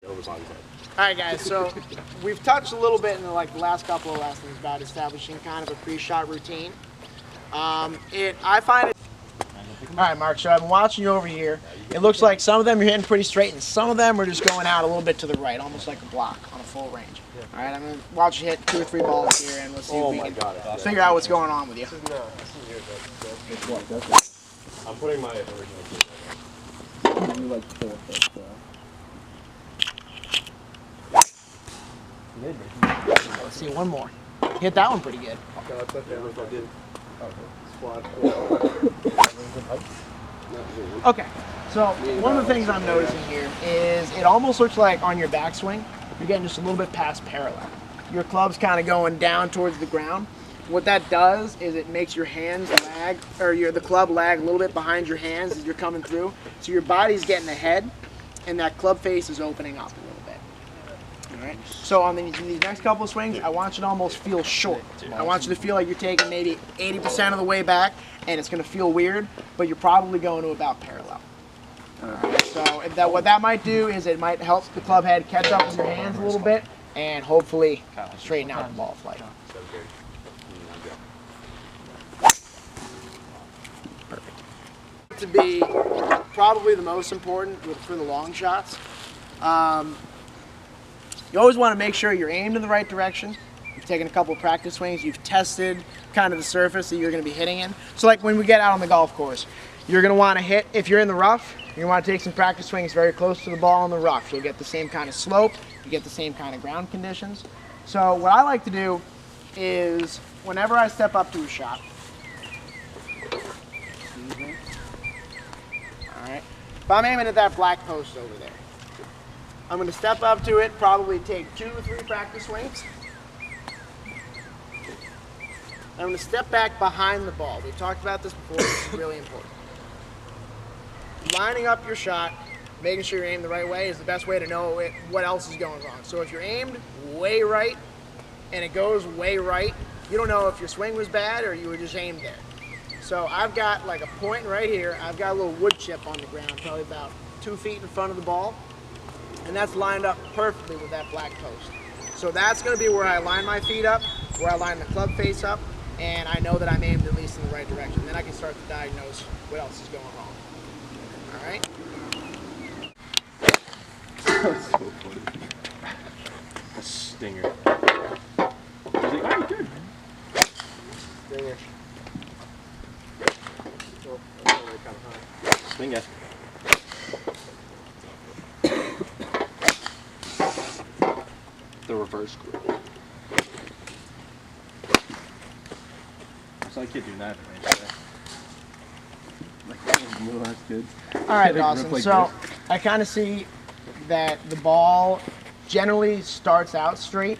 Alright guys, so we've touched a little bit in the last couple of lessons about establishing kind of a pre-shot routine. I find it... Alright Mark, so I've been watching you over here. It looks like some of them you're hitting pretty straight and some of them are just going out a little bit to the right, almost like a block on a full range. Alright, I'm going to watch you hit 2 or 3 balls here and we'll see if we can figure out what's going on with you. I'm putting my original Let's see, one more. Hit that one pretty good. Okay, so one of the things I'm noticing here is it almost looks like on your backswing, you're getting just a little bit past parallel. Your club's kind of going down towards the ground. What that does is it makes your hands lag, or the club lag a little bit behind your hands as you're coming through. So your body's getting ahead, and that club face is opening up a little bit. All right. So on these next couple of swings, I want you to almost feel short. I want you to feel like you're taking maybe 80% of the way back, and it's going to feel weird, but you're probably going to about parallel. All right. So what that might do is it might help the club head catch up with your hands a little bit, and hopefully straighten out the ball flight. To be probably the most important for the long shots. You always want to make sure you're aimed in the right direction. You've taken a couple of practice swings, you've tested kind of the surface that you're going to be hitting in. So like when we get out on the golf course, you're going to want to hit, if you're in the rough, you're going to want to take some practice swings very close to the ball in the rough. You'll get the same kind of slope, you get the same kind of ground conditions. So what I like to do is whenever I step up to a shot, alright, if I'm aiming at that black post over there, I'm going to step up to it, probably take 2 or 3 practice swings. I'm going to step back behind the ball. We've talked about this before, this is really important. Lining up your shot, making sure you're aimed the right way is the best way to know what else is going on. So if you're aimed way right and it goes way right, you don't know if your swing was bad or you were just aimed there. So I've got like a point right here. I've got a little wood chip on the ground, probably about 2 feet in front of the ball. And that's lined up perfectly with that black post. So that's going to be where I line my feet up, where I line the club face up, and I know that I'm aimed at least in the right direction. Then I can start to diagnose what else is going wrong. All right? That's so funny. A stinger. Oh, good. Stinger. Oh, that's really kind of high. Swing it. The reverse grip. I saw a kid doing that today. All right, Dawson. So I kind of see that the ball generally starts out straight,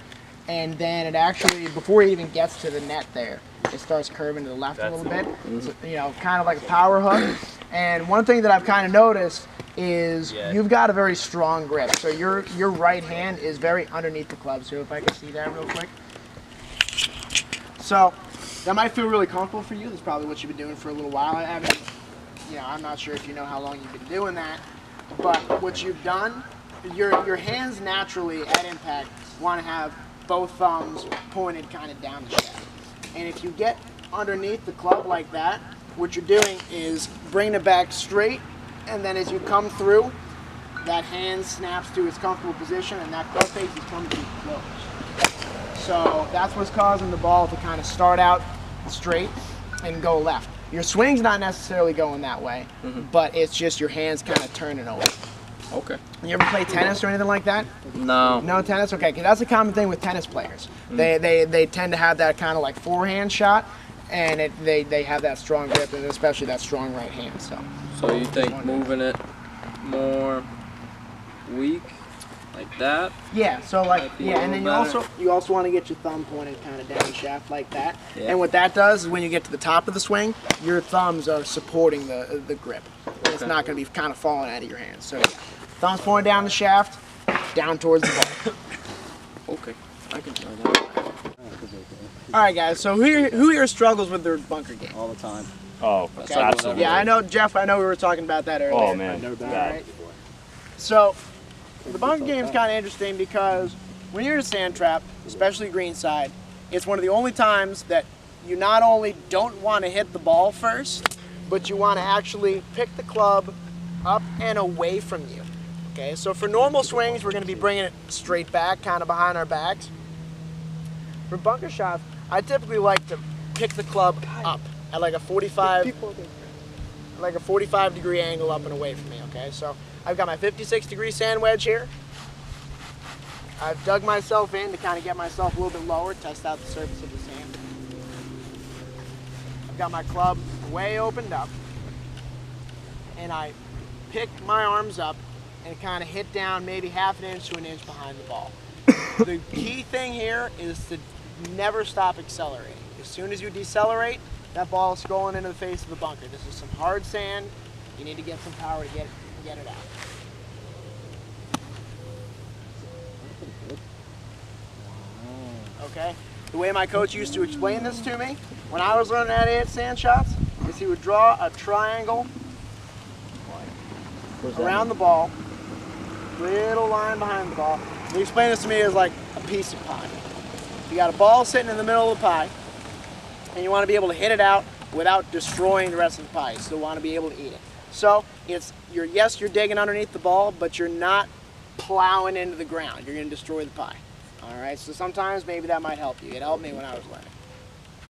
and then it actually, before it even gets to the net there, it starts curving to the left a little bit. So, you know, kind of like a power hook. And one thing that I've kind of noticed is you've got a very strong grip. So your right hand is very underneath the club. So if I can see that real quick. So that might feel really comfortable for you. That's probably what you've been doing for a little while. I'm not sure if you know how long you've been doing that. But what you've done, your hands naturally at impact want to have both thumbs pointed kind of down the shaft. And if you get underneath the club like that, what you're doing is bringing it back straight, and then as you come through, that hand snaps to its comfortable position and that club face is coming to close. So that's what's causing the ball to kind of start out straight and go left. Your swing's not necessarily going that way, but it's just your hands kind of turning over. Okay. You ever play tennis or anything like that? No. No tennis? Okay, because that's a common thing with tennis players. They tend to have that kind of like forehand shot, and they have that strong grip, and especially that strong right hand. So you think moving it more weak, like that? Yeah. So like and then you also want to get your thumb pointed kind of down the shaft like that. Yeah. And what that does is when you get to the top of the swing, your thumbs are supporting the grip. And it's not going to be kind of falling out of your hands. So yeah, thumbs pointed down the shaft, down towards the ball. Okay, I can try that. All right, guys. So who here struggles with their bunker game? All the time. Oh, Okay. absolutely. Yeah, I know, Jeff. I know we were talking about that earlier. Oh man, All right. So The bunker game is kind of interesting because when you're in a sand trap, especially greenside, it's one of the only times that you not only don't want to hit the ball first, but you want to actually pick the club up and away from you. Okay, so for normal swings, we're going to be bringing it straight back, kind of behind our backs. For bunker shots, I typically like to pick the club up at like a 45 degree angle up and away from me. Okay, so I've got my 56-degree sand wedge here. I've dug myself in to kind of get myself a little bit lower, test out the surface of the sand. I've got my club way opened up, and I pick my arms up and kind of hit down maybe half an inch to an inch behind the ball. The key thing here is to never stop accelerating. As soon as you decelerate, that ball is going into the face of the bunker. This is some hard sand. You need to get some power to get it out. Okay? The way my coach used to explain this to me when I was learning how to hit sand shots is he would draw a triangle around the ball, little line behind the ball. He explained this to me as like a piece of pie. You got a ball sitting in the middle of the pie, and you want to be able to hit it out without destroying the rest of the pie. You still want to be able to eat it. So yes, you're digging underneath the ball, but you're not plowing into the ground. You're going to destroy the pie. All right, so sometimes maybe that might help you. It helped me when I was learning.